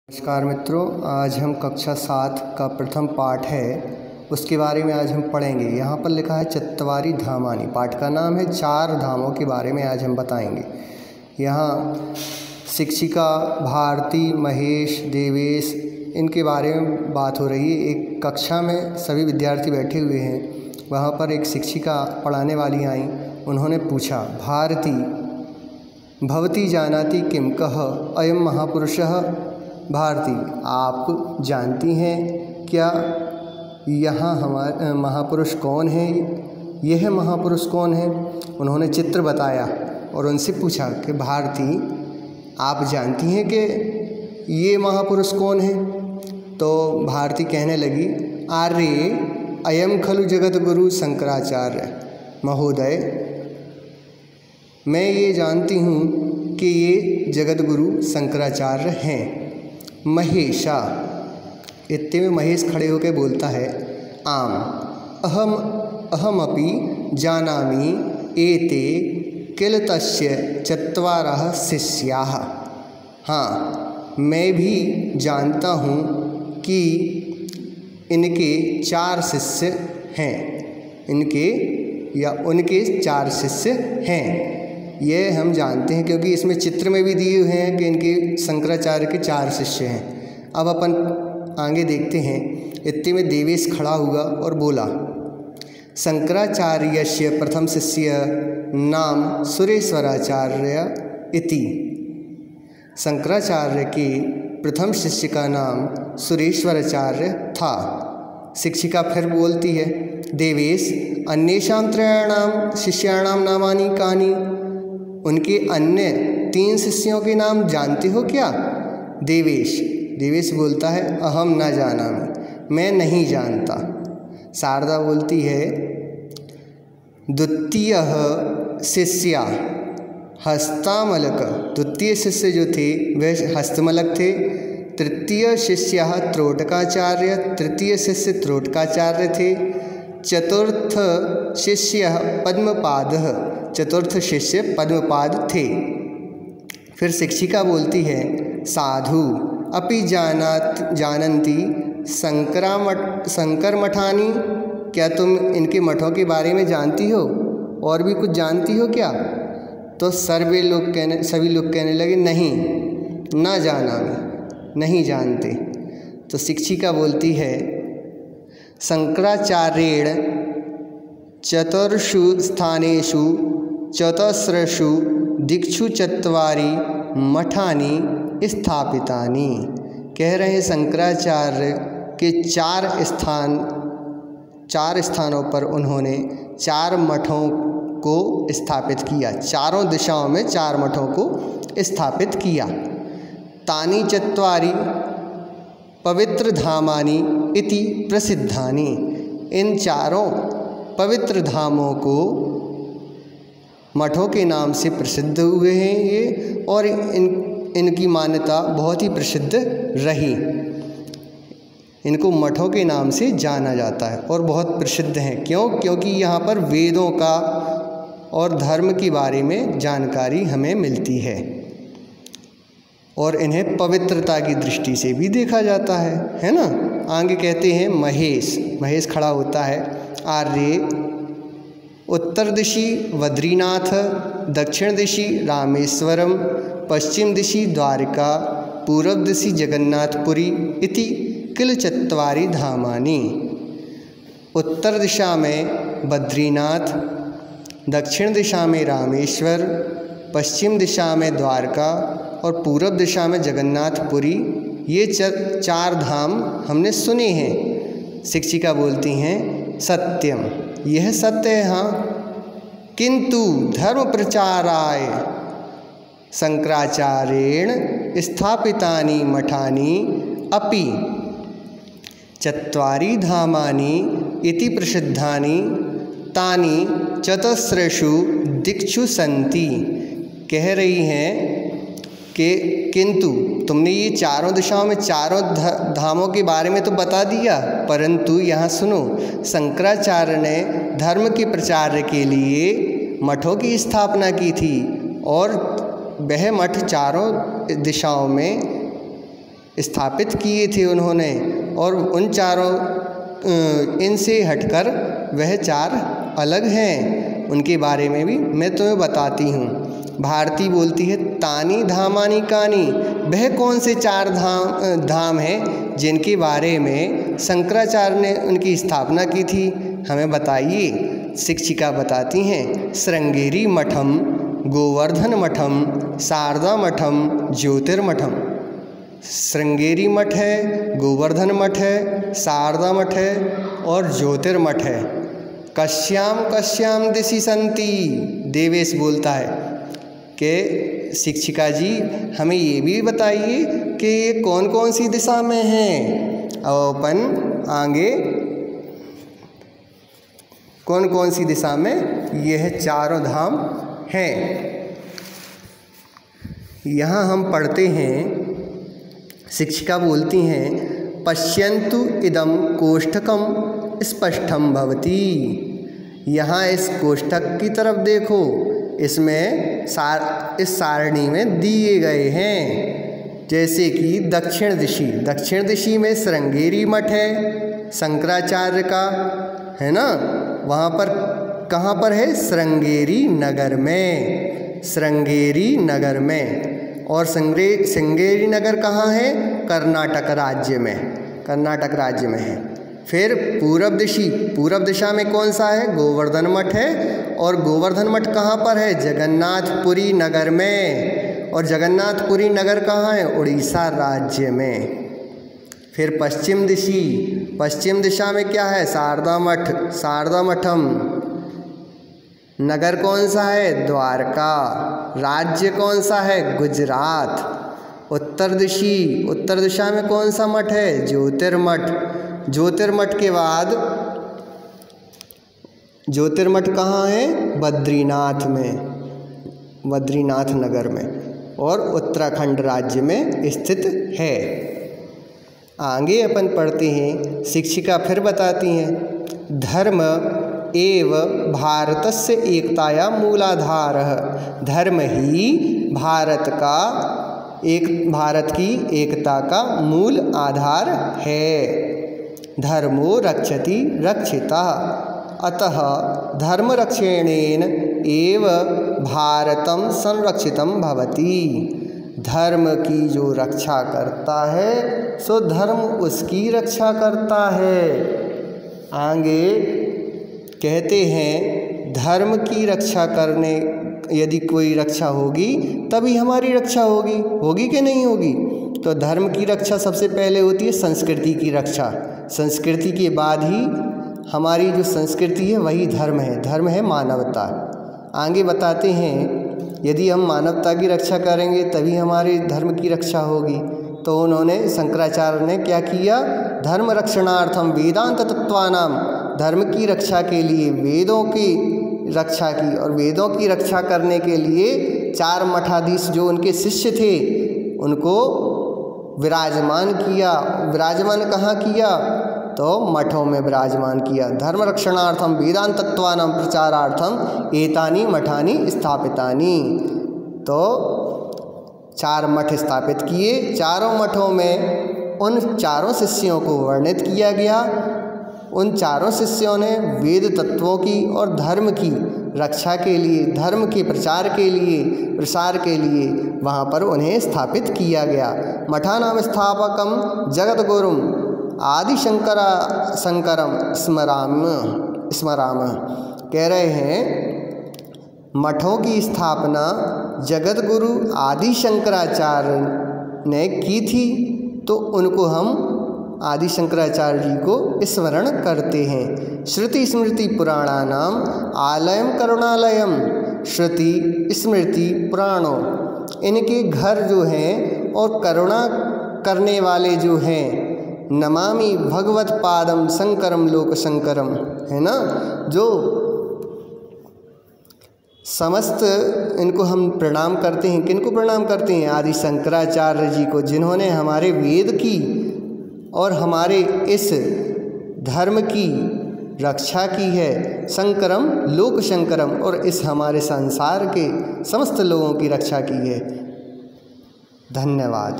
नमस्कार मित्रों, आज हम कक्षा 7 का प्रथम पाठ है उसके बारे में आज हम पढ़ेंगे। यहाँ पर लिखा है चत्वारि धामानि। पाठ का नाम है 4 धामों के बारे में आज हम बताएंगे। यहाँ शिक्षिका भारती, महेश, देवेश इनके बारे में बात हो रही है। एक कक्षा में सभी विद्यार्थी बैठे हुए हैं। वहाँ पर एक शिक्षिका पढ़ाने वाली आई। उन्होंने पूछा, भारती भवती जानाति किम कः अयं महापुरुषः। भारती, आप जानती हैं क्या यहाँ हमारे महापुरुष कौन है? यह महापुरुष कौन है? उन्होंने चित्र बताया और उनसे पूछा कि भारती, आप जानती हैं कि ये महापुरुष कौन है? तो भारती कहने लगी, आर्य अयम खलु जगत गुरु शंकराचार्य महोदय। मैं ये जानती हूँ कि ये जगत गुरु शंकराचार्य हैं। महेशा, इतने में महेश खड़े होकर बोलता है, आम अहमपि जानामि एते किल तस्य चत्वारः शिष्याः। हाँ, मैं भी जानता हूँ कि इनके 4 शिष्य हैं। उनके 4 शिष्य हैं। ये हम जानते हैं क्योंकि इसमें चित्र में भी दिए हुए हैं कि इनके शंकराचार्य के 4 शिष्य हैं। अब अपन आगे देखते हैं। इतने में देवेश खड़ा हुआ और बोला, शंकराचार्यस्य प्रथम शिष्य नाम सुरेश्वराचार्य इति। शंकराचार्य के प्रथम शिष्य का नाम सुरेश्वराचार्य था। शिक्षिका फिर बोलती है, देवेश अन्येषां त्रयाणां शिष्याणां नामानि कानि। उनके अन्य 3 शिष्यों के नाम जानते हो क्या? देवेश बोलता है, अहम न जानामि, मैं नहीं जानता। शारदा बोलती है, द्वितीयः शिष्या हस्तामलक। द्वितीय शिष्य जो थे वह हस्तमलक थे। तृतीय शिष्यः त्रोटकाचार्य, तृतीय शिष्य त्रोटकाचार्य थे। चतुर्थ शिष्य पद्मपादः, चतुर्थ शिष्य पद्मपाद थे। फिर शिक्षिका बोलती है, साधु अपि जानन्ति शंकर मठानि। क्या तुम इनके मठों के बारे में जानती हो? और भी कुछ जानती हो क्या? तो सभी लोग कहने लगे, नहीं, न जानामि, नहीं जानते। तो शिक्षिका बोलती है, शंकराचार्येण चतुर्षु स्थानेषु चतस्रषु दिक्षु चत्वारि मठानि स्थापितानि। कह रहे हैं शंकराचार्य के 4 स्थानों पर उन्होंने 4 मठों को स्थापित किया। चारों दिशाओं में 4 मठों को स्थापित किया। तानि चत्वारि पवित्र धामानि इति प्रसिद्धानि। इन 4 पवित्र धामों को मठों के नाम से प्रसिद्ध हुए हैं ये, और इनकी मान्यता बहुत ही प्रसिद्ध रही। इनको मठों के नाम से जाना जाता है और बहुत प्रसिद्ध हैं। क्यों? क्योंकि यहाँ पर वेदों का और धर्म के बारे में जानकारी हमें मिलती है और इन्हें पवित्रता की दृष्टि से भी देखा जाता है ना। आगे कहते हैं महेश खड़ा होता है, आर्य उत्तर दिशि बद्रीनाथ, दक्षिण दिशि रामेश्वरम, पश्चिम दिशि द्वारका, पूर्व दिशि जगन्नाथपुरी इति किल चत्वारि धामानि। उत्तर दिशा में बद्रीनाथ, दक्षिण दिशा में रामेश्वर, पश्चिम दिशा में द्वारका और पूर्व दिशा में जगन्नाथपुरी, ये 4 धाम हमने सुने हैं। शिक्षिका बोलती हैं, सत्यम, यह सत्य है हाँ, किंतु धर्म प्रचाराय शंकराचार्येण स्थापितानि मठानि अपि चत्वारि धामानि इति प्रसिद्धानि तानि चतस्रषु दिक्षु सन्ति। कह रही हैं कि किंतु तुमने ये 4 दिशाओं में 4 धामों के बारे में तो बता दिया, परंतु यहाँ सुनो, शंकराचार्य ने धर्म के प्रचार के लिए मठों की स्थापना की थी और वह मठ 4 दिशाओं में स्थापित किए थे उन्होंने, और उन चारों इनसे हटकर वह चार अलग हैं, उनके बारे में भी मैं तुम्हें बताती हूँ। भारती बोलती है, तानी धामानी कानी, वह कौन से चार धाम हैं जिनके बारे में शंकराचार्य ने उनकी स्थापना की थी, हमें बताइए। शिक्षिका बताती हैं, श्रृंगेरी मठम, गोवर्धन मठम, शारदा मठम, ज्योतिर्मठम। श्रृंगेरी मठ है, गोवर्धन मठ है, शारदा मठ है और ज्योतिर्मठ है। कश्याम कश्याम दिशि संति, देवेश बोलता है कि शिक्षिका जी हमें ये भी बताइए कि ये कौन कौन सी दिशा में हैं। और अपन आगे कौन कौन सी दिशा में यह चारों धाम हैं, यहाँ हम पढ़ते हैं। शिक्षिका बोलती हैं, पश्यन्तु इदं कोष्ठकम स्पष्टम भवति। यहाँ इस कोष्ठक की तरफ देखो, इसमें इस सारणी में दिए गए हैं। जैसे कि दक्षिण दिशि में श्रृंगेरी मठ है शंकराचार्य का, है ना, वहाँ पर कहाँ पर है, श्रृंगेरी नगर में, श्रृंगेरी नगर में। और श्रृंगेरी नगर कहाँ है, कर्नाटक राज्य में, कर्नाटक राज्य में है। फिर पूरब दिशा में कौन सा है, गोवर्धन मठ है, और गोवर्धन मठ कहाँ पर है, जगन्नाथपुरी नगर में, और जगन्नाथपुरी नगर कहाँ है, उड़ीसा राज्य में। फिर पश्चिम दिशा में क्या है, शारदा मठ, शारदा मठम। नगर कौन सा है, द्वारका। राज्य कौन सा है, गुजरात। उत्तर दिशा में कौन सा मठ है, ज्योतिर्मठ। ज्योतिर्मठ के बाद ज्योतिर्मठ कहाँ है, बद्रीनाथ में, बद्रीनाथ नगर में, और उत्तराखंड राज्य में स्थित है। आगे अपन पढ़ते हैं। शिक्षिका फिर बताती हैं, धर्म एव भारतस्य एकताया मूलाधारः। धर्म ही भारत की एकता का मूल आधार है। धर्मो रक्षति रक्षितः, अतः धर्मरक्षणेन एव भारतं संरक्षितं भवति। धर्म की जो रक्षा करता है सो धर्म उसकी रक्षा करता है। आगे कहते हैं, धर्म की रक्षा करने, यदि कोई रक्षा होगी तभी हमारी रक्षा होगी कि नहीं होगी। तो धर्म की रक्षा सबसे पहले होती है संस्कृति की रक्षा। संस्कृति के बाद ही हमारी जो संस्कृति है वही धर्म है, धर्म है मानवता। आगे बताते हैं, यदि हम मानवता की रक्षा करेंगे तभी हमारे धर्म की रक्षा होगी। तो उन्होंने, शंकराचार्य ने क्या किया, धर्म रक्षणार्थम वेदांत तत्वानाम, धर्म की रक्षा के लिए वेदों की रक्षा की, और वेदों की रक्षा करने के लिए चार मठाधीश जो उनके शिष्य थे उनको विराजमान किया। विराजमान कहाँ किया, तो मठों में विराजमान किया। धर्म रक्षणार्थम वेदांत तत्वानां प्रचारार्थम एतानि मठानि स्थापितानि। तो चार मठ स्थापित किए। चारों मठों में उन चारों शिष्यों को वर्णित किया गया। उन चारों शिष्यों ने वेद तत्वों की और धर्म की रक्षा के लिए, धर्म के प्रसार के लिए वहाँ पर उन्हें स्थापित किया गया। मठानाम स्थापकम जगद्गुरुम आदिशंकरम स्मराम। कह रहे हैं, मठों की स्थापना जगद्गुरु आदि शंकराचार्य ने की थी, तो उनको हम आदि शंकराचार्य जी को स्मरण करते हैं। श्रुति स्मृति पुराणानाम आलयम करुणालयम। श्रुति स्मृति पुराणों, इनके घर जो हैं और करुणा करने वाले जो हैं, नमामि भगवत पादम शंकरम लोक शंकरम, है ना, जो समस्त इनको हम प्रणाम करते हैं। किनको प्रणाम करते हैं, आदि शंकराचार्य जी को, जिन्होंने हमारे वेद की और हमारे इस धर्म की रक्षा की है। शंकरम लोक शंकरम, और इस हमारे संसार के समस्त लोगों की रक्षा की है। धन्यवाद।